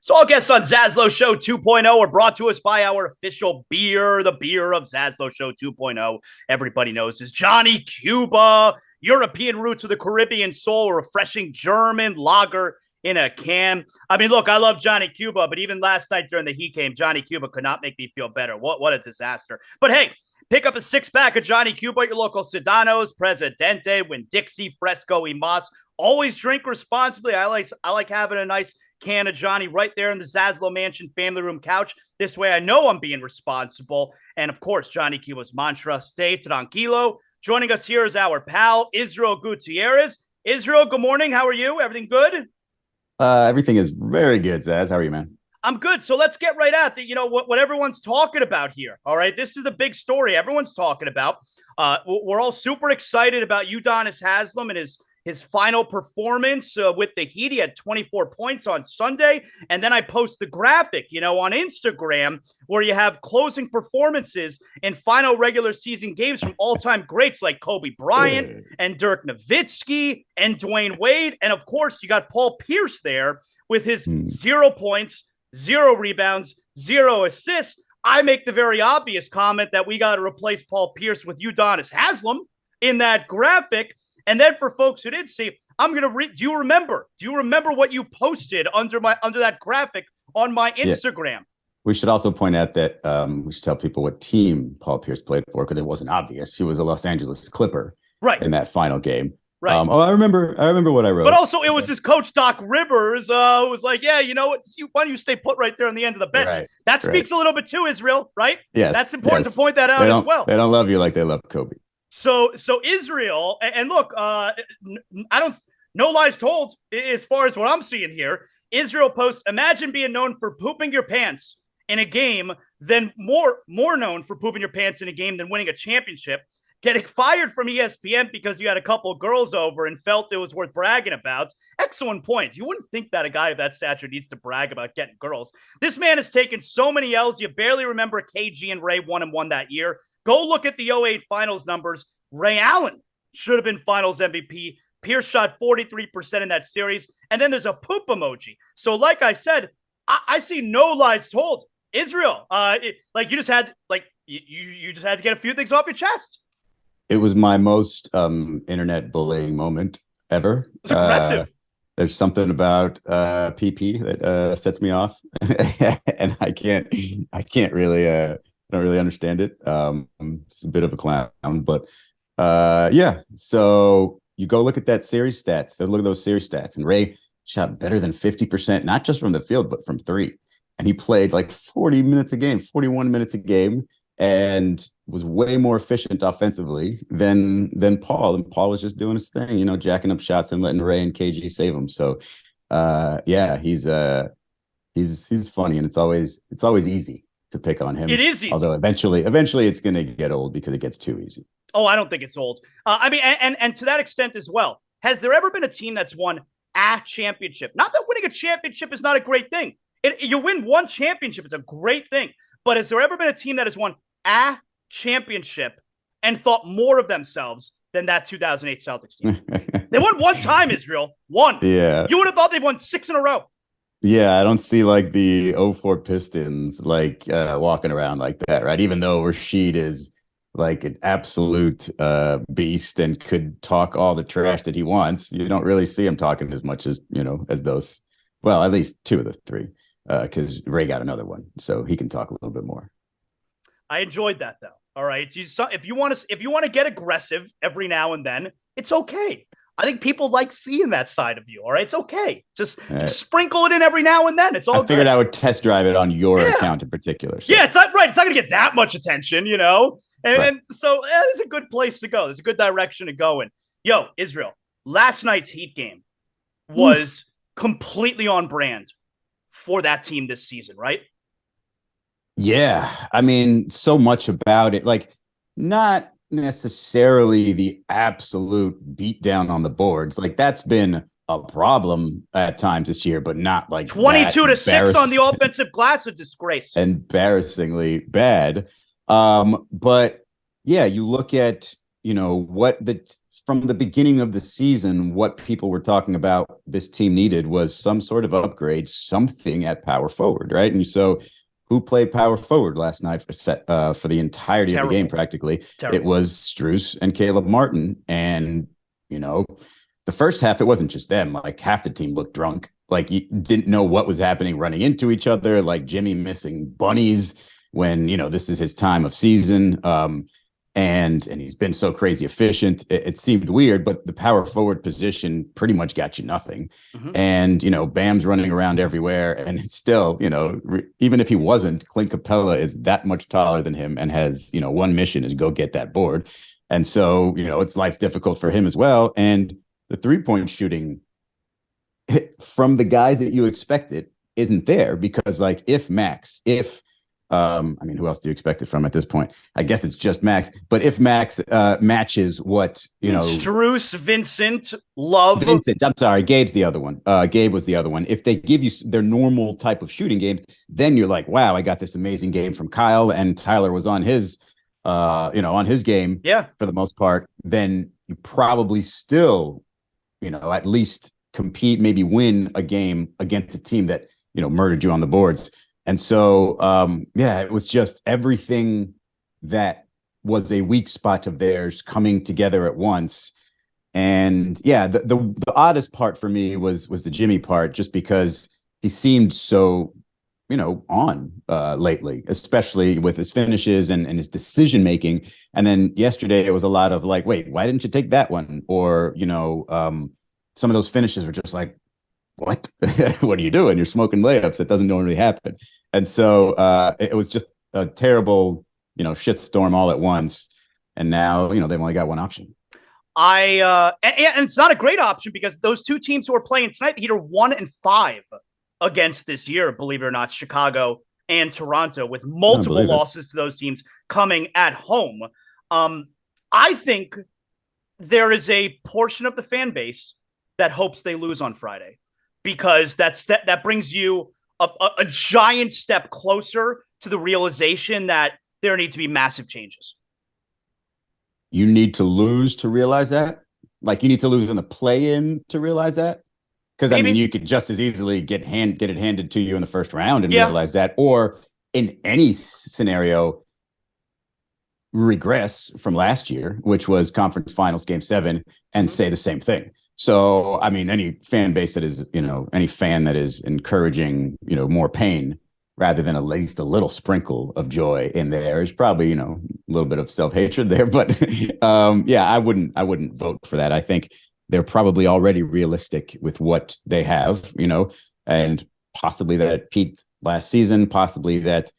So all guests on ZASLOW Show 2.0 are brought to us by our official beer, the beer of ZASLOW Show 2.0. Everybody knows is Johnny Cuba, European roots of the Caribbean soul, a refreshing German lager in a can. I mean, look, I love Johnny Cuba, but even last night during the Heat game, Johnny Cuba could not make me feel better. What a disaster. But hey, pick up a six-pack of Johnny Cuba at your local Sedano's, Presidente, Winn-Dixie, Fresco, y Mas. Always drink responsibly. I like having a nice can of Johnny right there in the Zaslow Mansion family room couch. This way I know I'm being responsible. And of course, Johnny Cuba's mantra, stay tranquilo. Joining us here is our pal, Israel Gutierrez. Israel, good morning. How are you? Everything good? Everything is very good, Zaz. How are you, man? I'm good. So let's get right at it. You know, what everyone's talking about here. All right. This is the big story everyone's talking about. We're all super excited about Udonis Haslem and his final performance with the Heat. He had 24 points on Sunday. And then I post the graphic, on Instagram where you have closing performances in final regular season games from all-time greats like Kobe Bryant and Dirk Nowitzki and Dwayne Wade. And, of course, you got Paul Pierce there with his 0 points, 0 rebounds, 0 assists. I make the very obvious comment that we got to replace Paul Pierce with Udonis Haslem in that graphic. And then for folks who didn't see, I'm going to read. Do you remember what you posted under that graphic on my Instagram? Yeah. We should also point out that we should tell people what team Paul Pierce played for, because it wasn't obvious. He was a Los Angeles Clipper in that final game. Right. I remember what I wrote. But also it was his coach, Doc Rivers, who was like, yeah, you know what? Why don't you stay put right there on the end of the bench? Right. That speaks a little bit to Israel, right? Yes. That's important to point that out as well. They don't love you like they love Kobe. So Israel, and look, no lies told as far as what I'm seeing here. Israel posts, imagine being known for pooping your pants in a game, then more known for pooping your pants in a game than winning a championship. Getting fired from ESPN because you had a couple of girls over and felt it was worth bragging about. Excellent point. You wouldn't think that a guy of that stature needs to brag about getting girls. This man has taken so many L's, you barely remember KG and Ray 1-1 that year. Go look at the 08 finals numbers. Ray Allen should have been finals MVP. Pierce shot 43% in that series. And then there's a poop emoji. So like I said, I see no lies told. Israel, you just had to get a few things off your chest. It was my most internet bullying moment ever. It's aggressive. There's something about PP that sets me off, and I can't really, I don't really understand it. It's a bit of a clown, but yeah. So you go look at that series stats. So look at those series stats, and Ray shot better than 50%, not just from the field, but from three. And he played like 40 minutes a game, 41 minutes a game, and was way more efficient offensively than Paul. And Paul was just doing his thing, jacking up shots and letting Ray and KG save him. So yeah, he's funny, and it's always easy to pick on him. It is easy. Although eventually it's going to get old because it gets too easy. Oh, I don't think it's old. I mean, and to that extent as well, has there ever been a team that's won a championship? Not that winning a championship is not a great thing. You win one championship, it's a great thing. But has there ever been a team that has won a championship and thought more of themselves than that 2008 Celtics team? They won one time, Israel. One. Yeah. You would have thought they'd won 6 in a row. Yeah, I don't see like the '04 Pistons walking around like that, right? Even though Rasheed is like an absolute beast and could talk all the trash that he wants, you don't really see him talking as much as as those. Well, at least 2 of the 3, because Ray got another one, so he can talk a little bit more. I enjoyed that though. All right, so if you want to get aggressive every now and then, it's okay. I think people like seeing that side of you. All right, it's okay. Just sprinkle it in every now and then. It's all. I figured I would test drive it on your account in particular. So. Yeah, it's not right. It's not going to get that much attention, And so that is a good place to go. There's a good direction to go in. Yo, Israel, last night's Heat game was completely on brand for that team this season, right? Yeah, I mean, so much about it, like not necessarily the absolute beatdown on the boards. Like that's been a problem at times this year, but not like 22-6 on the offensive glass, a disgrace. Embarrassingly bad. But yeah, you look at, what the from the beginning of the season, what people were talking about this team needed was some sort of upgrade, something at power forward, right? And so who played power forward last night for the entirety of the game practically? Terrible. It was Strus and Caleb Martin. And, the first half, it wasn't just them. Like half the team looked drunk. Like you didn't know what was happening, running into each other, like Jimmy missing bunnies when, this is his time of season. And he's been so crazy efficient. It seemed weird, but the power forward position pretty much got you nothing. Mm-hmm. And, Bam's running around everywhere. And it's still, even if he wasn't, Clint Capella is that much taller than him and has, one mission is go get that board. And so, it's life difficult for him as well. And the 3-point shooting from the guys that you expected isn't there because, like, if who else do you expect it from at this point? I guess it's just Max. But if Max matches what, Strus, Vincent, Love. Vincent, I'm sorry. Gabe's the other one. Gabe was the other one. If they give you their normal type of shooting game, then you're like, wow, I got this amazing game from Kyle and Tyler was on his, on his game for the most part. Then you probably still, at least compete, maybe win a game against a team that, murdered you on the boards. And so, it was just everything that was a weak spot of theirs coming together at once. And the oddest part for me was the Jimmy part, just because he seemed so, on lately, especially with his finishes and his decision making. And then yesterday it was a lot of like, wait, why didn't you take that one? Or, some of those finishes were just like, what? What are you doing? You're smoking layups. That doesn't normally happen. And so it was just a terrible, shitstorm all at once. And now, they've only got one option. And it's not a great option because those two teams who are playing tonight, the Heat are 1-5 against this year, believe it or not, Chicago and Toronto, with multiple losses to those teams coming at home. I think there is a portion of the fan base that hopes they lose on Friday, because that brings you a giant step closer to the realization that there need to be massive changes. You need to lose to realize that? Like you need to lose in the play-in to realize that? Because, I mean, you could just as easily get it handed to you in the first round and realize that. Or in any scenario, regress from last year, which was conference finals game 7, and say the same thing. So, I mean, any fan base that is, any fan that is encouraging, more pain rather than at least a little sprinkle of joy in there is probably, a little bit of self-hatred there. But I wouldn't vote for that. I think they're probably already realistic with what they have, and possibly that it peaked last season, possibly that,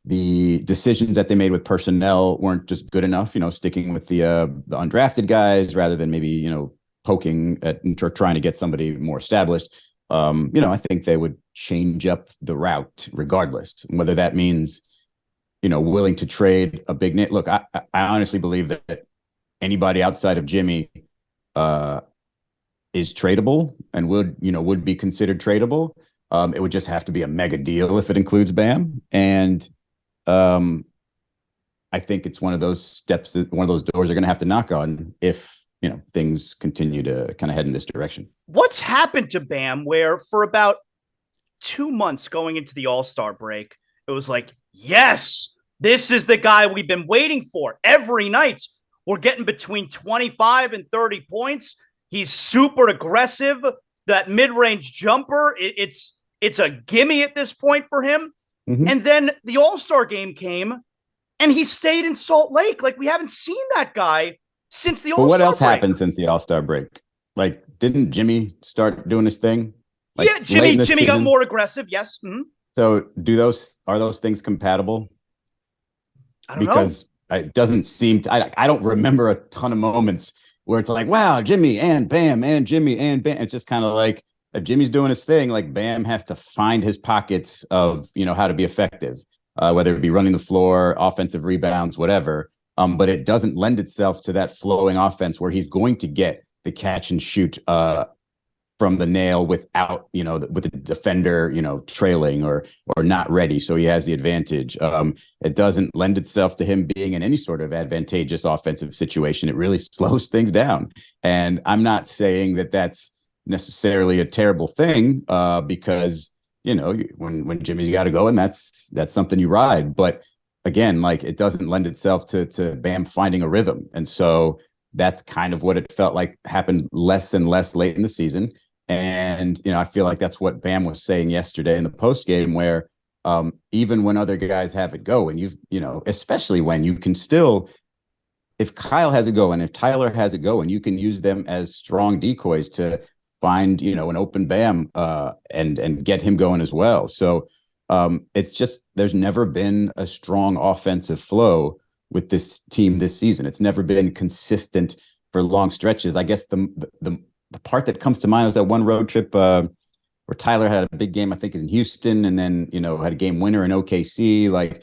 the decisions that they made with personnel weren't just good enough, sticking with the undrafted guys rather than maybe, poking at and trying to get somebody more established. I think they would change up the route regardless, whether that means, willing to trade a big name. Look, I honestly believe that anybody outside of Jimmy is tradable and would be considered tradable. It would just have to be a mega deal if it includes Bam. And I think it's one of those steps, one of those doors are going to have to knock on if, things continue to kind of head in this direction. What's happened to Bam where for about 2 months going into the All-Star break, it was like, yes, this is the guy we've been waiting for. Every night we're getting between 25 and 30 points. He's super aggressive. That mid-range jumper, it's a gimme at this point for him. Mm-hmm. And then the All-Star game came, and he stayed in Salt Lake. Like, we haven't seen that guy since the All-Star break. What else happened since the All-Star break? Like, didn't Jimmy start doing his thing? Like, Jimmy got more aggressive, yes. Mm-hmm. So are those things compatible? I don't know. Because it doesn't seem to, I don't remember a ton of moments where it's like, wow, Jimmy and Bam and Jimmy and Bam. It's just kind of like, if Jimmy's doing his thing, like Bam has to find his pockets of, how to be effective, whether it be running the floor, offensive rebounds, whatever. But it doesn't lend itself to that flowing offense where he's going to get the catch and shoot from from the nail without, with the defender, trailing or not ready. So he has the advantage. It doesn't lend itself to him being in any sort of advantageous offensive situation. It really slows things down. And I'm not saying that that's necessarily a terrible thing, because, when Jimmy's got to go, and that's something you ride. But again, like, it doesn't lend itself to Bam finding a rhythm. And so that's kind of what it felt like happened less and less late in the season. And, I feel like that's what Bam was saying yesterday in the post game, where even when other guys have it go, and especially when you can still, if Kyle has it go and if Tyler has it go, and you can use them as strong decoys to find, an open Bam and get him going as well. So it's just, there's never been a strong offensive flow with this team this season. It's never been consistent for long stretches. I guess the part that comes to mind is that one road trip where Tyler had a big game, I think is in Houston, and then, had a game winner in OKC.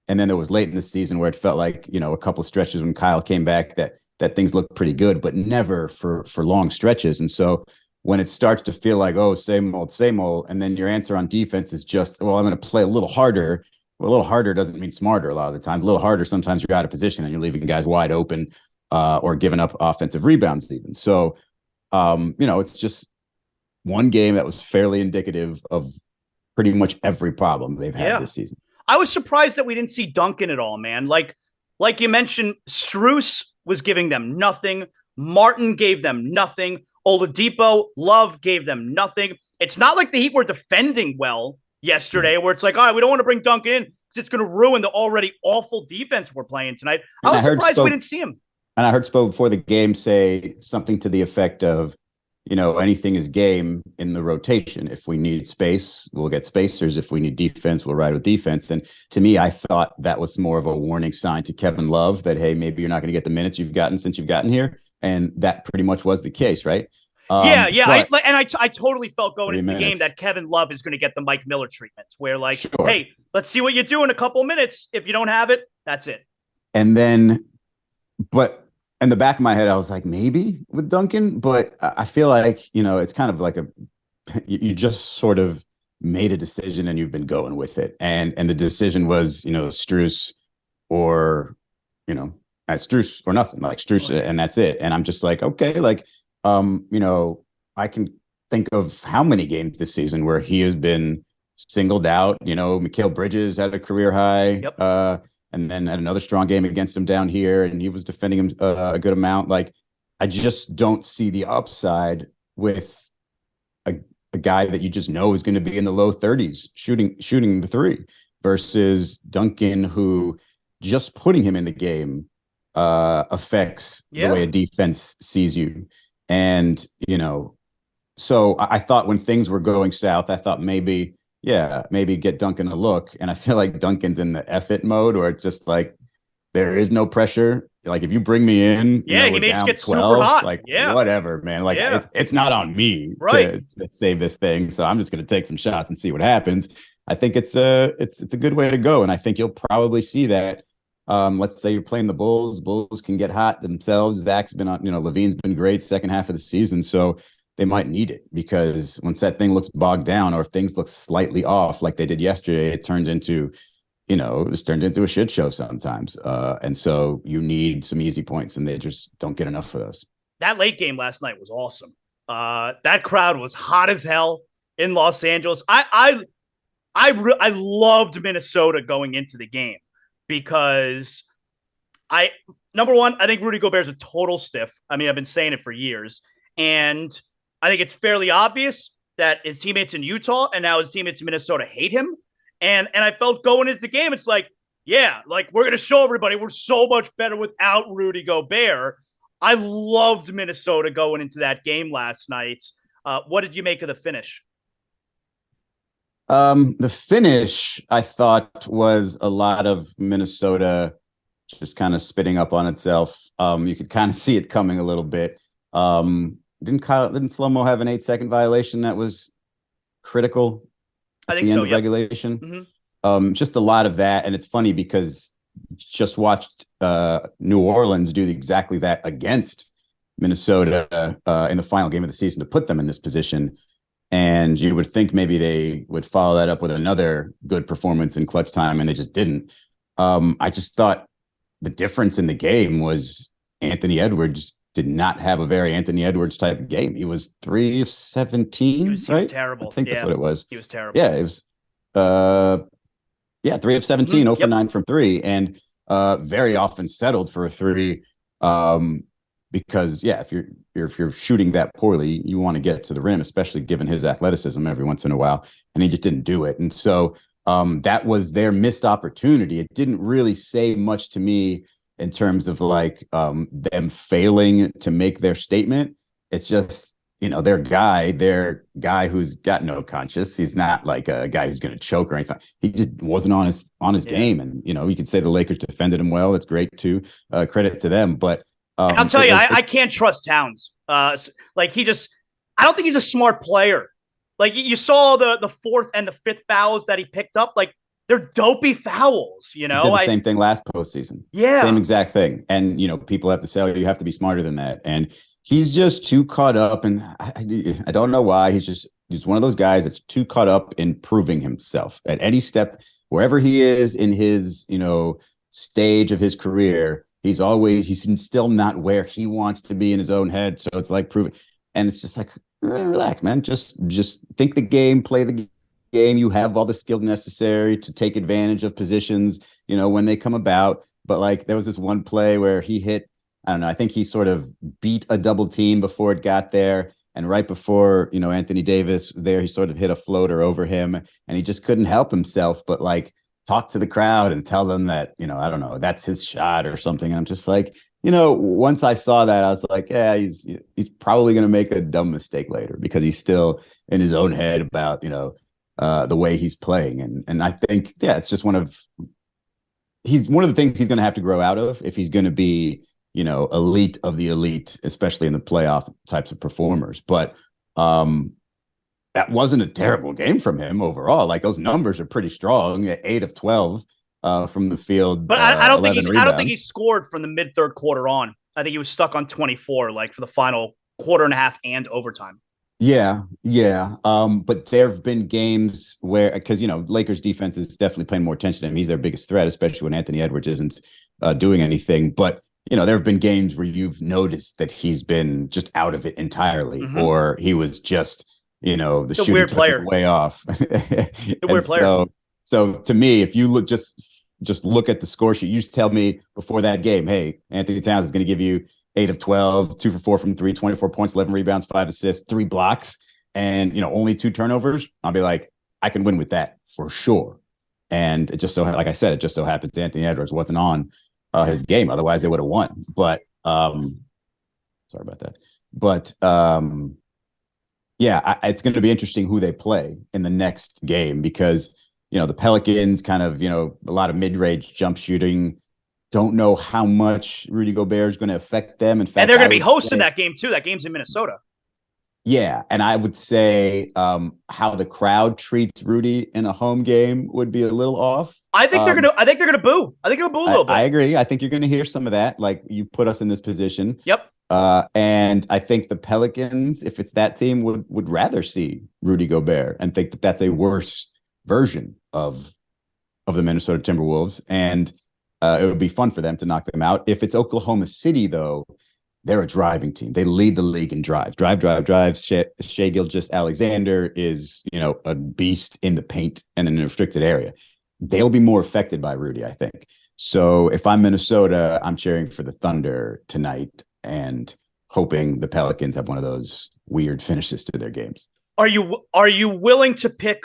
And then there was late in the season where it felt like, a couple stretches when Kyle came back that things looked pretty good, but never for long stretches. And so when it starts to feel like, oh, same old, and then your answer on defense is just, well, I'm going to play a little harder. Well, a little harder doesn't mean smarter a lot of the time. A little harder, sometimes you're out of position and you're leaving guys wide open, or giving up offensive rebounds even. So, it's just one game that was fairly indicative of pretty much every problem they've had this season. I was surprised that we didn't see Duncan at all, man. Like you mentioned, Strus was giving them nothing. Martin gave them nothing. Oladipo, Love gave them nothing. It's not like the Heat were defending well yesterday, where it's like, all right, we don't want to bring Duncan in because it's going to ruin the already awful defense we're playing tonight. I was surprised we didn't see him. And I heard Spo before the game say something to the effect of, anything is game in the rotation. If we need space, we'll get spacers. If we need defense, we'll ride with defense. And to me, I thought that was more of a warning sign to Kevin Love that, hey, maybe you're not going to get the minutes you've gotten since you've gotten here. And that pretty much was the case, right? Yeah. I totally felt going into the game that Kevin Love is going to get the Mike Miller treatment, where hey, let's see what you do in a couple minutes. If you don't have it, that's it. And then, but in the back of my head, I was like, maybe with Duncan, but I feel like, it's kind of like you just sort of made a decision and you've been going with it. And the decision was, Strus or, Strus or nothing, like Strus, and that's it. And I'm just like, okay, I can think of how many games this season where he has been singled out. Mikal Bridges had a career high, and then had another strong game against him down here, and he was defending him a good amount. Like, I just don't see the upside with a guy that you just know is going to be in the low 30s shooting the three, versus Duncan, who just putting him in the game affects the way a defense sees you. And, so I thought when things were going south, I thought maybe get Duncan a look. And I feel like Duncan's in the F it mode, or it's just like, there is no pressure. Like, if you bring me in, he may just get 12, super hot. Like, whatever, man. Like, it's not on me to save this thing. So I'm just going to take some shots and see what happens. I think it's a good way to go. And I think you'll probably see that. Let's say you're playing the Bulls. Bulls can get hot themselves. Zach's been on, Levine's been great second half of the season. So they might need it, because once that thing looks bogged down, or if things look slightly off like they did yesterday, it turns into, it's turned into a shit show sometimes. And so you need some easy points, and they just don't get enough of those. That late game last night was awesome. That crowd was hot as hell in Los Angeles. I loved Minnesota going into the game, because number one, I think Rudy Gobert's a total stiff. I mean, I've been saying it for years. And I think it's fairly obvious that his teammates in Utah and now his teammates in Minnesota hate him. And I felt going into the game, it's like, we're going to show everybody we're so much better without Rudy Gobert. I loved Minnesota going into that game last night. What did you make of the finish? The finish, I thought, was a lot of Minnesota just kind of spitting up on itself. You could kind of see it coming a little bit. Didn't Slow-Mo have an 8-second violation that was critical? I think so. Regulation. Mm-hmm. Just a lot of that, and it's funny because just watched New Orleans do exactly that against Minnesota in the final game of the season to put them in this position. And you would think maybe they would follow that up with another good performance in clutch time, and they just didn't. I just thought the difference in the game was Anthony Edwards did not have a very Anthony Edwards type of game. He was 3 of 17, He was right? terrible. I think that's what it was. He was terrible. Yeah, it was 3 of 17, 0 for 9 from 3, and very often settled for a 3. Because if you're shooting that poorly, you want to get to the rim, especially given his athleticism every once in a while, and he just didn't do it. And so that was their missed opportunity. It didn't really say much to me in terms of like them failing to make their statement. It's just, their guy who's got no conscience. He's not like a guy who's going to choke or anything. He just wasn't on his game. And, you could say the Lakers defended him well. It's great too. Credit to them. But I'll tell you, I can't trust Towns. I don't think he's a smart player. Like you saw the fourth and the fifth fouls that he picked up. Like they're dopey fouls. He did the same thing last postseason. Yeah, same exact thing. And people have to say you have to be smarter than that. And he's just too caught up. And I don't know why. He's one of those guys that's too caught up in proving himself at any step, wherever he is in his stage of his career. He's still not where he wants to be in his own head. So it's like proving, and it's just like, relax, man. Just think the game, play the game. You have all the skills necessary to take advantage of positions, when they come about. But like there was this one play where he hit, I don't know, I think he sort of beat a double team before it got there. And right before, Anthony Davis there, he sort of hit a floater over him and he just couldn't help himself. But like, talk to the crowd and tell them that, I don't know, that's his shot or something. And I'm just like, once I saw that, I was like, yeah, he's probably going to make a dumb mistake later because he's still in his own head about, the way he's playing. And I think, it's just he's one of the things he's going to have to grow out of if he's going to be, elite of the elite, especially in the playoff types of performers. But, that wasn't a terrible game from him overall. Like those numbers are pretty strong. 8 of 12 from the field. But I don't think he scored from the mid third quarter on. I think he was stuck on 24, like for the final quarter and a half and overtime. Yeah. But there have been games where, because Lakers defense is definitely paying more attention to him. He's their biggest threat, especially when Anthony Edwards isn't doing anything. But there have been games where you've noticed that he's been just out of it entirely, or he was just. The shooting weird player way off. Weird player. So to me, if you look just look at the score sheet, you just tell me before that game, hey, Anthony Towns is going to give you 8 of 12, 2 for 4 from 3, 24 points, 11 rebounds, 5 assists, 3 blocks, and only 2 turnovers. I'll be like, I can win with that for sure. And it just so, like I said, it just so happens Anthony Edwards wasn't on his game. Otherwise, they would have won. But sorry about that. But it's going to be interesting who they play in the next game because, the Pelicans kind of, a lot of mid-range jump shooting. Don't know how much Rudy Gobert is going to affect them. In fact, and they're going to be hosting that game too. That game's in Minnesota. Yeah, and I would say how the crowd treats Rudy in a home game would be a little off. I think they're gonna boo. I think they're gonna boo a little bit. I agree. I think you're going to hear some of that. Like you put us in this position. Yep. And I think the Pelicans, if it's that team, would rather see Rudy Gobert and think that that's a worse version of the Minnesota Timberwolves. And it would be fun for them to knock them out. If it's Oklahoma City, though, they're a driving team. They lead the league in drives. Drive. Shai Gilgeous-Alexander is, a beast in the paint and in a restricted area. They'll be more affected by Rudy, I think. So if I'm Minnesota, I'm cheering for the Thunder tonight and hoping the Pelicans have one of those weird finishes to their games. Are you willing to pick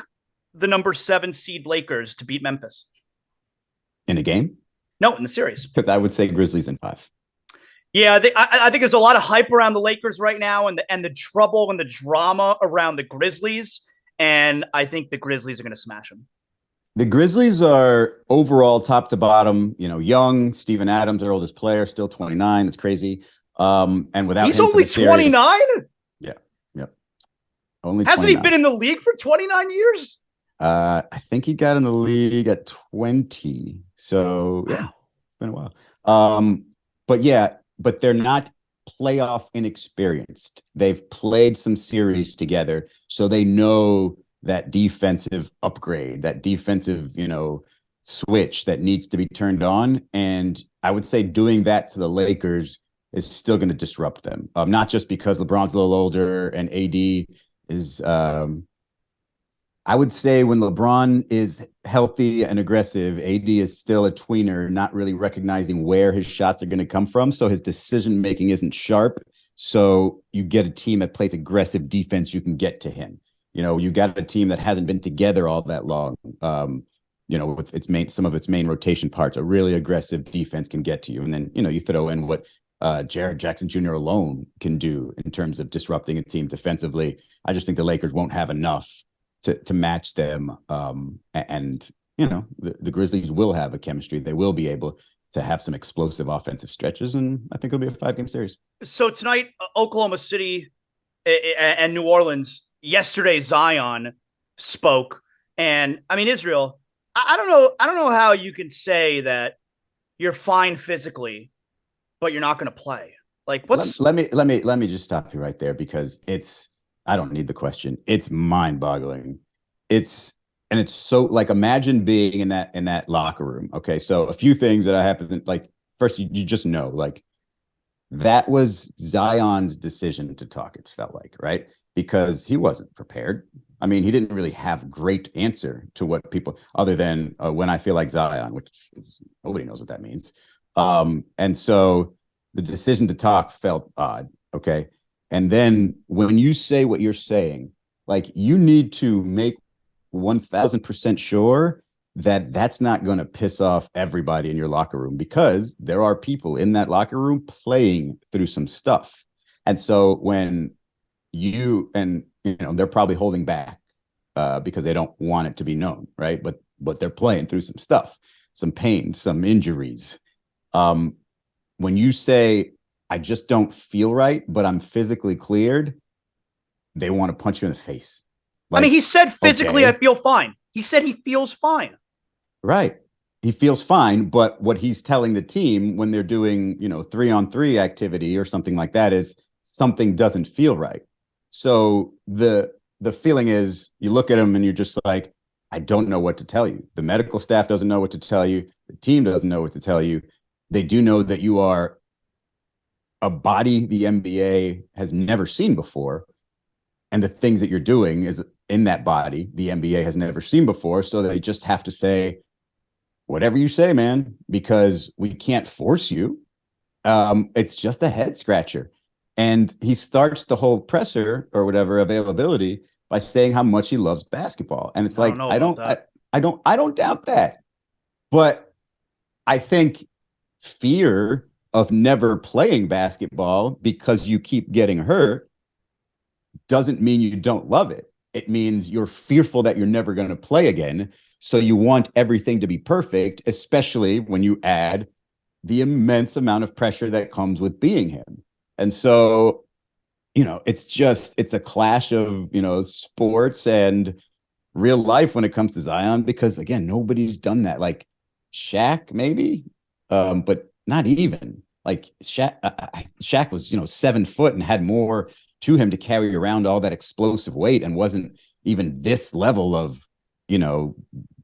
the number 7 seed Lakers to beat Memphis? In a game? No, in the series. Because I would say Grizzlies in 5. Yeah, I think there's a lot of hype around the Lakers right now and the trouble and the drama around the Grizzlies. And I think the Grizzlies are going to smash them. The Grizzlies are overall top to bottom, young. Steven Adams, their oldest player, still 29. It's crazy. And without he's only 29. Yeah. Only hasn't 29. he been in the league for 29 years? I think he got in the league at 20. So yeah, it's been a while. But they're not playoff inexperienced. They've played some series together, so they know that defensive upgrade, that defensive, switch that needs to be turned on. And I would say doing that to the Lakers is still going to disrupt them. Not just because LeBron's a little older and AD is, I would say when LeBron is healthy and aggressive, AD is still a tweener, not really recognizing where his shots are going to come from. So his decision making isn't sharp. So you get a team that plays aggressive defense, you can get to him. You got a team that hasn't been together all that long. With some of its main rotation parts, a really aggressive defense can get to you. And then, you throw in what Jared Jackson Jr. alone can do in terms of disrupting a team defensively. I just think the Lakers won't have enough to match them. The Grizzlies will have a chemistry. They will be able to have some explosive offensive stretches. And I think it'll be a 5-game series. So tonight, Oklahoma City and New Orleans, yesterday, Zion spoke. And I mean, Israel, I don't know how you can say that you're fine physically, but you're not going to play. Like, what's let me just stop you right there, because I don't need the question. It's mind-boggling. It's so, like, imagine being in that locker room. Okay, so a few things that happened. Like, first, you just know, like, that was Zion's decision to talk. It felt like, right, because he wasn't prepared. I mean, he didn't really have a great answer to what people, other than when I feel like Zion, which is, nobody knows what that means. And so the decision to talk felt odd. Okay. And then when you say what you're saying, like, you need to make 1000% sure that that's not going to piss off everybody in your locker room, because there are people in that locker room playing through some stuff. And so when they're probably holding back because they don't want it to be known, right? But they're playing through some stuff, some pain, some injuries. When you say, I just don't feel right, but I'm physically cleared, they want to punch you in the face. Like, I mean, he said physically, okay, I feel fine. He said he feels fine. Right. He feels fine, but what he's telling the team when they're doing, 3-on-3 activity or something like that is something doesn't feel right. So the feeling is, you look at him and you're just like, I don't know what to tell you. The medical staff doesn't know what to tell you. The team doesn't know what to tell you. They do know that you are a body the NBA has never seen before. And the things that you're doing is in that body the NBA has never seen before. So they just have to say, whatever you say, man, because we can't force you. It's just a head scratcher. And he starts the whole presser or whatever availability by saying how much he loves basketball. And it's like, I don't doubt that. But I think fear of never playing basketball because you keep getting hurt doesn't mean you don't love it. It means you're fearful that you're never going to play again. So you want everything to be perfect, especially when you add the immense amount of pressure that comes with being him. And so, it's a clash of, sports and real life when it comes to Zion, because, again, nobody's done that. Like Shaq, maybe, but not even. Like Shaq was, 7 foot and had more to him to carry around all that explosive weight and wasn't even this level of,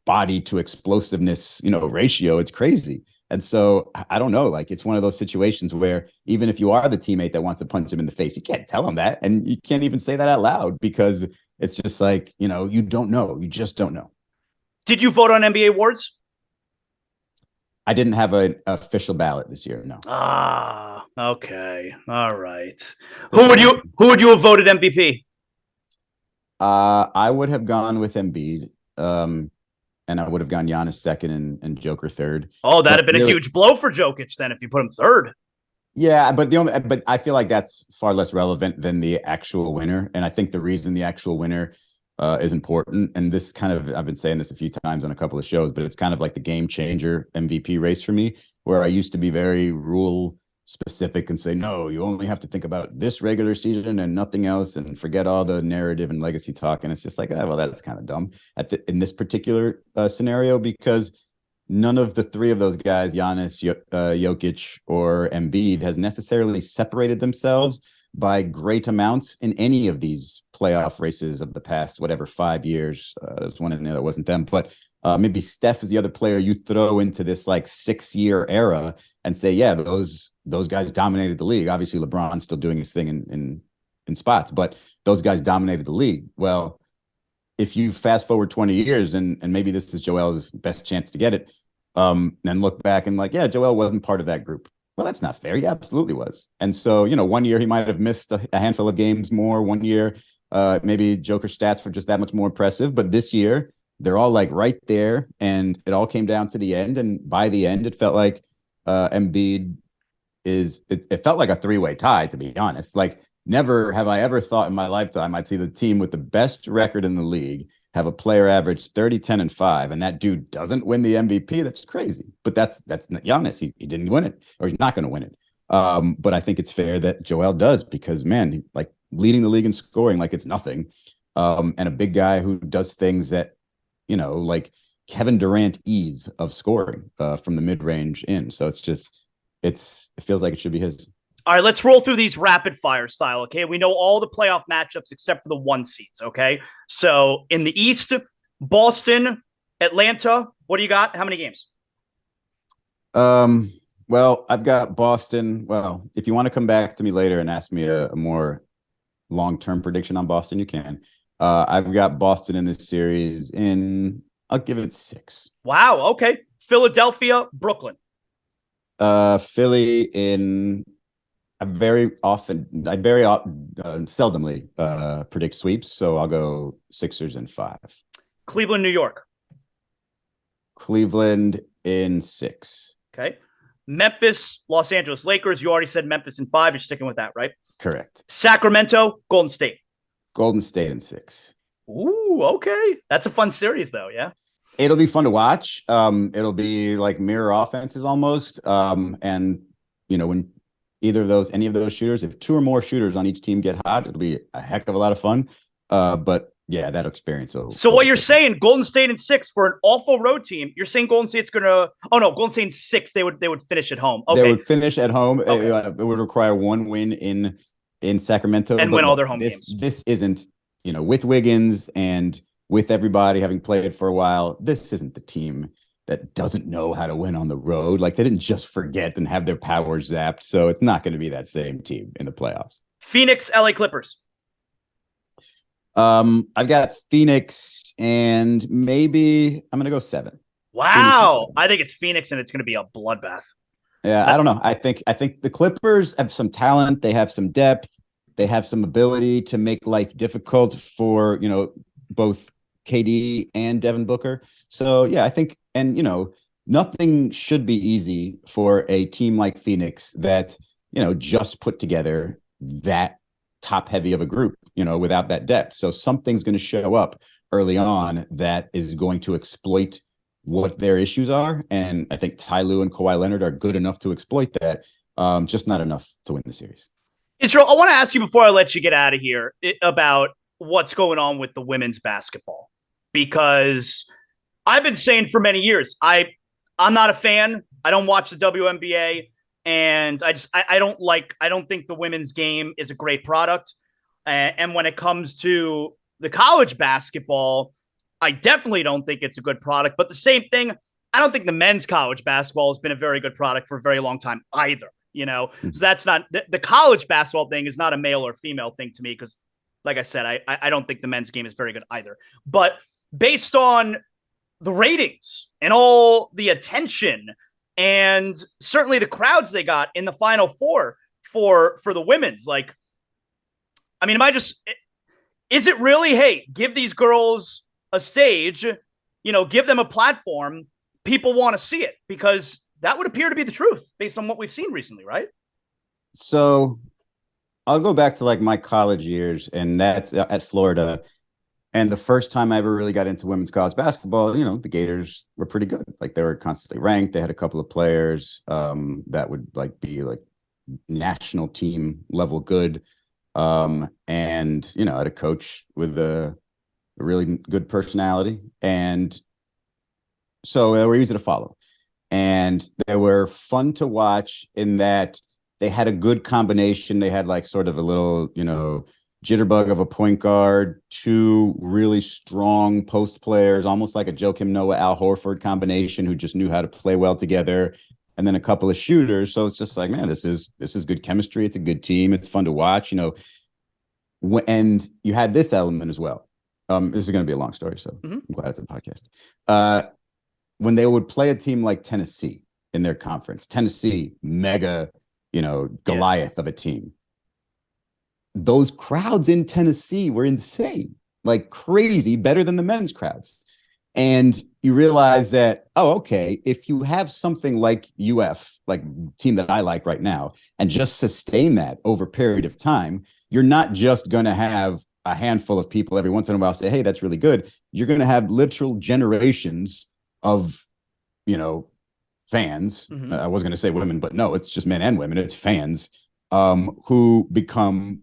body to explosiveness, ratio. It's crazy. And so I don't know, like, it's one of those situations where even if you are the teammate that wants to punch him in the face, you can't tell him that. And you can't even say that out loud, because it's just like, you don't know. You just don't know. Did you vote on NBA awards? I didn't have an official ballot this year. No. Ah, okay. All right. Who would you have voted MVP? I would have gone with Embiid. And I would have gone Giannis second and Joker third. Oh, that'd have been a huge blow for Jokic then if you put him third. Yeah, but I feel like that's far less relevant than the actual winner. And I think the reason the actual winner is important, and this kind of, I've been saying this a few times on a couple of shows, but it's kind of like the game changer MVP race for me, where I used to be very rule specific and say, no, you only have to think about this regular season and nothing else, and forget all the narrative and legacy talk. And it's just like, well, that's kind of dumb in this particular scenario, because none of the three of those guys, Giannis, Jokic, or Embiid, has necessarily separated themselves by great amounts in any of these playoff races of the past, whatever, 5 years. There's one in there that wasn't them, but maybe Steph is the other player you throw into this like 6 year era and say, yeah, those guys dominated the league. Obviously, LeBron's still doing his thing in spots, but those guys dominated the league. Well, if you fast forward 20 years and maybe this is Joel's best chance to get it, and look back and like, yeah, Joel wasn't part of that group. Well, that's not fair. He absolutely was. And so, 1 year he might have missed a handful of games more. 1 year, maybe Joker stats were just that much more impressive. But this year, they're all like right there, and it all came down to the end. And by the end, it felt like Embiid it felt like a three-way tie, to be honest. Like, never have I ever thought in my lifetime I'd see the team with the best record in the league have a player average 30, 10, and 5, and that dude doesn't win the MVP. That's crazy. But that's not Giannis. He didn't win it, or he's not going to win it. But I think it's fair that Joel does because, man, like leading the league in scoring like it's nothing, and a big guy who does things that, like Kevin Durant ease of scoring from the mid-range in. So it feels like it should be his. All right, let's roll through these rapid fire style, okay? We know all the playoff matchups except for the 1 seeds, okay? So in the East, Boston, Atlanta, what do you got? How many games? Well, I've got Boston. Well, if you want to come back to me later and ask me a more long-term prediction on Boston, you can. I've got Boston in this series I'll give it 6. Wow, okay. Philadelphia, Brooklyn. Philly in... I very seldomly predict sweeps, so I'll go Sixers in 5. Cleveland, New York. Cleveland in 6. Okay. Memphis, Los Angeles Lakers. You already said Memphis in 5. You're sticking with that, right? Correct. Sacramento, Golden State. Golden State in 6. Ooh, okay. That's a fun series, though, yeah? It'll be fun to watch. It'll be like mirror offenses almost. And, when any of those shooters, if 2 or more shooters on each team get hot, it'll be a heck of a lot of fun. But yeah, that experience. So what you're saying, Golden State in 6 for an awful road team. You're saying Golden State's gonna? Oh no, Golden State in 6. They would finish at home. Okay. They would finish at home. Okay. It would require 1 win in Sacramento and win all their home games. This isn't, with Wiggins and with everybody having played for a while. This isn't the team that doesn't know how to win on the road. Like, they didn't just forget and have their powers zapped. So it's not going to be that same team in the playoffs. Phoenix, LA Clippers. I've got Phoenix, and maybe I'm going to go 7. Wow. I think it's Phoenix, and it's going to be a bloodbath. Yeah, I don't know. I think the Clippers have some talent. They have some depth. They have some ability to make life difficult for, both KD and Devin Booker. So, yeah, I think, and, nothing should be easy for a team like Phoenix that, just put together that top heavy of a group, without that depth. So something's going to show up early on that is going to exploit what their issues are. And I think Ty Lue and Kawhi Leonard are good enough to exploit that, just not enough to win the series. Israel, I want to ask you before I let you get out of here about what's going on with the women's basketball, because I've been saying for many years, I'm not a fan. I don't watch the WNBA, and I don't think the women's game is a great product. And when it comes to the college basketball, I definitely don't think it's a good product. But the same thing, I don't think the men's college basketball has been a very good product for a very long time either. So that's not the college basketball thing is not a male or female thing to me, because, like I said, I don't think the men's game is very good either. But based on the ratings and all the attention and certainly the crowds they got in the Final Four for the women's, like, I mean, is it really, hey, give these girls a stage, give them a platform, people want to see it? Because that would appear to be the truth based on what we've seen recently, right? So I'll go back to like my college years, and that's at Florida. And the first time I ever really got into women's college basketball, the Gators were pretty good. Like, they were constantly ranked. They had a couple of players that would like be like national team level good. And, I had a coach with a really good personality. And So they were easy to follow. And they were fun to watch in that they had a good combination. They had like sort of a little, jitterbug of a point guard, two really strong post players, almost like a Joakim Noah, Al Horford combination who just knew how to play well together. And then a couple of shooters. So it's just like, man, this is good chemistry. It's a good team. It's fun to watch, and you had this element as well. This is going to be a long story, so I'm glad it's a podcast. When they would play a team like Tennessee in their conference, Tennessee, mega, Goliath of a team. Those crowds in Tennessee were insane, like crazy, better than the men's crowds. And you realize that, okay, if you have something like UF, like team that I like right now, and just sustain that over a period of time, you're not just going to have a handful of people every once in a while say, hey, that's really good. You're going to have literal generations of, fans. I was going to say women, but no, it's just men and women. It's fans who become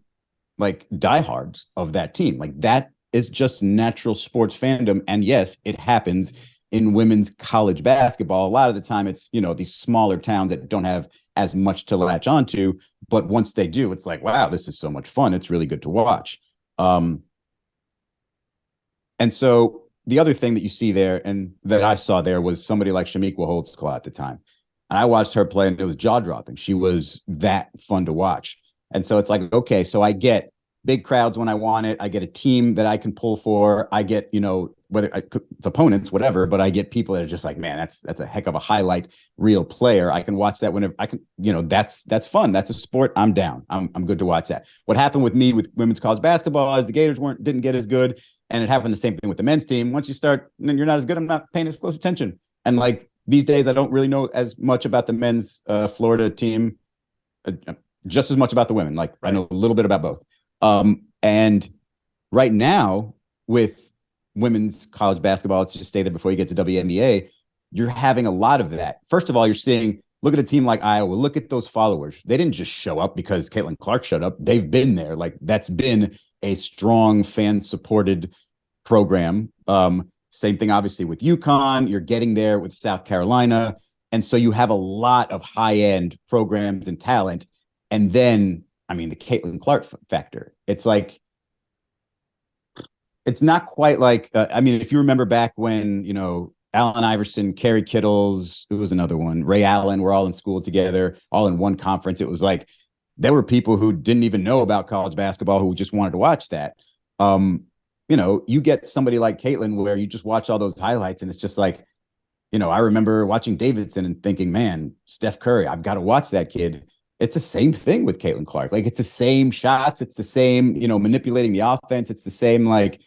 like diehards of that team. Like that is just natural sports fandom. And yes, it happens in women's college basketball. A lot of the time it's, these smaller towns that don't have as much to latch onto. But once they do, it's like, wow, this is so much fun. It's really good to watch. And so the other thing that you see there and that I saw there was somebody like Shamiqua Holtzclaw at the time. And I watched her play and it was jaw-dropping. She was that fun to watch. And so it's like, okay, so I get big crowds when I want it. I get a team that I can pull for. I get, whether it's opponents, whatever, but I get people that are just like, man, that's a heck of a highlight real player. I can watch that whenever I can, that's fun. That's a sport. I'm down. I'm good to watch that. What happened with me with women's college basketball is the Gators didn't get as good. And it happened the same thing with the men's team. Once you start, then you're not as good. I'm not paying as close attention. And like these days, I don't really know as much about the men's Florida team, just as much about the women. Like I know a little bit about both. And right now with women's college basketball, let's just stay there before you get to WNBA, you're having a lot of that. First of all, you're seeing, look at a team like Iowa, look at those followers. They didn't just show up because Caitlin Clark showed up. They've been there. Like that's been a strong fan supported program. Same thing, obviously, with UConn. You're getting there with South Carolina. And so you have a lot of high end programs and talent. And then, the Caitlin Clark factor. It's like, it's not quite like, if you remember back when, Allen Iverson, Kerry Kittles, who was another one, Ray Allen, were all in school together, all in one conference. It was like, there were people who didn't even know about college basketball who just wanted to watch that. You get somebody like Caitlin where you just watch all those highlights and it's just like, I remember watching Davidson and thinking, man, Steph Curry, I've got to watch that kid. It's the same thing with Caitlin Clark. Like it's the same shots. It's the same, manipulating the offense. It's the same like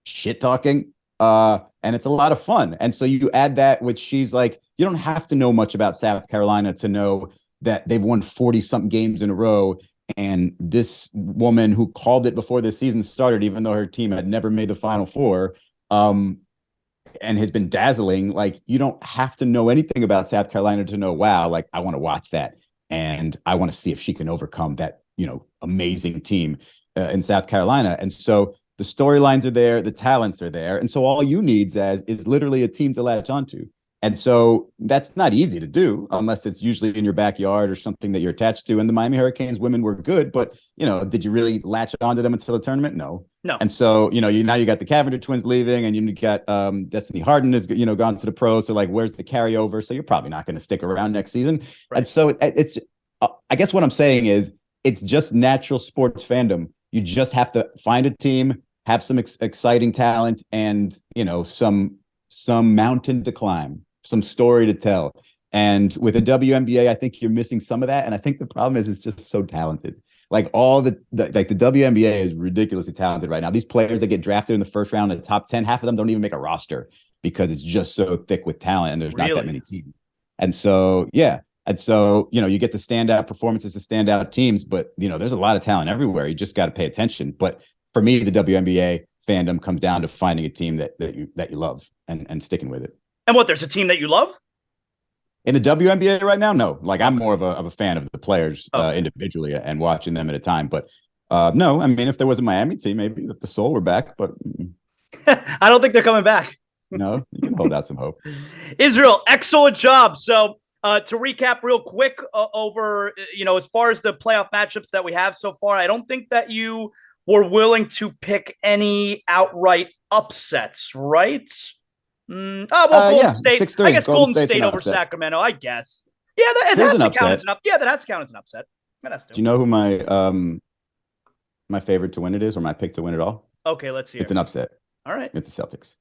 shit talking. And it's a lot of fun. And so you add that, which she's like, you don't have to know much about South Carolina to know that they've won 40 something games in a row. And this woman who called it before the season started, even though her team had never made the Final Four, and has been dazzling. Like you don't have to know anything about South Carolina to know, wow, like I want to watch that. And I want to see if she can overcome that, amazing team in South Carolina. And so the storylines are there, the talents are there. And so all you need is literally a team to latch onto. And so that's not easy to do unless it's usually in your backyard or something that you're attached to. And the Miami Hurricanes women were good, but, did you really latch onto them until the tournament? No. And so, now you got the Cavendish twins leaving and you got Destiny Harden has, gone to the pros. So like, where's the carryover? So you're probably not going to stick around next season. Right. And so it's, I guess what I'm saying is it's just natural sports fandom. You just have to find a team, have some exciting talent and, some mountain to climb, some story to tell. And with the WNBA, I think you're missing some of that. And I think the problem is it's just so talented. Like the WNBA is ridiculously talented right now. These players that get drafted in the first round in the top 10, half of them don't even make a roster because it's just so thick with talent and there's not that many teams. And so, yeah. And so, you get the standout performances, the standout teams, but, there's a lot of talent everywhere. You just got to pay attention. But for me, the WNBA fandom comes down to finding a team that you love and sticking with it. And there's a team that you love? In the WNBA right now? No, like I'm more of a fan of the players individually and watching them at a time. But no, if there was a Miami team, maybe if the Soul were back, but I don't think they're coming back. No, you can hold out some hope. Israel, excellent job. So to recap real quick over, as far as the playoff matchups that we have so far, I don't think that you were willing to pick any outright upsets, right? Golden State. 6-3. I guess Golden State's State over upset. Sacramento. I guess. Yeah, it Here's has an to count upset. as an upset. Yeah, that has to count as an upset. That has to. Do you know who my favorite to win it is, or my pick to win it all? Okay, let's hear. It's an upset. All right. It's the Celtics.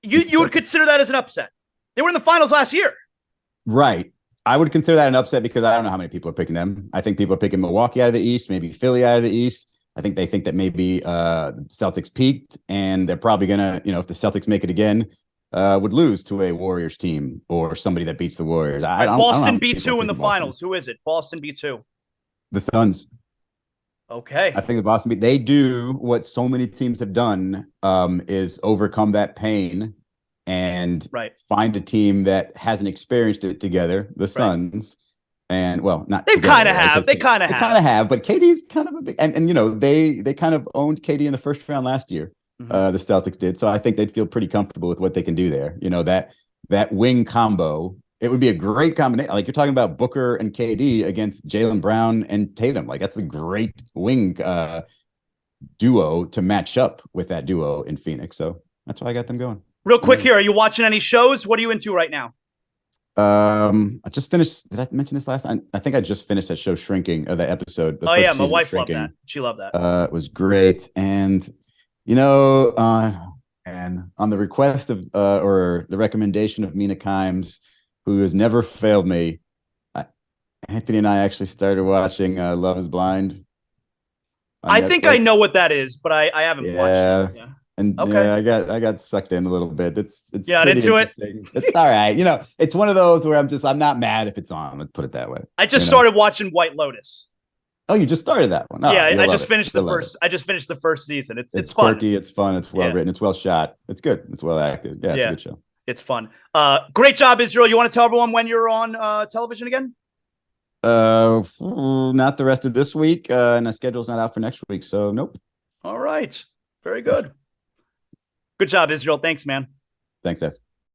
You would consider that as an upset? They were in the finals last year. Right. I would consider that an upset because I don't know how many people are picking them. I think people are picking Milwaukee out of the East, maybe Philly out of the East. I think they think that maybe Celtics peaked, and they're probably gonna, if the Celtics make it again, would lose to a Warriors team or somebody that beats the Warriors. Boston beats who in the finals? Who is it? Boston beats who? The Suns. Okay. I think the Boston they do what so many teams have done, is overcome that pain and find a team that hasn't experienced it together, the Suns. And not they kind of have. They kind of have, but KD's kind of a big and they kind of owned KD in the first round last year. The Celtics did. So I think they'd feel pretty comfortable with what they can do there. That wing combo, it would be a great combination. Like you're talking about Booker and KD against Jaylen Brown and Tatum. Like that's a great wing duo to match up with that duo in Phoenix. So that's why I got them going. Real quick here. Are you watching any shows? What are you into right now? I just finished. Did I mention this last time? I think I just finished that show Shrinking, or the episode. Oh yeah, my wife loved that. She loved that. It was great. And and on the request of or the recommendation of Mina Kimes, who has never failed me, Anthony and I actually started watching Love Is Blind. I think I know what that is, but I haven't watched it. Yeah. And I got sucked in a little bit. It's not into it. It's all right. It's one of those where I'm not mad if it's on. Let's put it that way. I just started watching White Lotus. Oh, you just started that one? Oh, yeah, I just finished the first. I just finished the first season. It's fun. Quirky. It's fun. It's well written. It's well shot. It's good. It's well acted. Yeah, it's a good show. It's fun. Great job, Israel. You want to tell everyone when you're on television again? Not the rest of this week, and the schedule's not out for next week. So nope. All right. Very good. Good job, Israel. Thanks, man. Thanks, guys.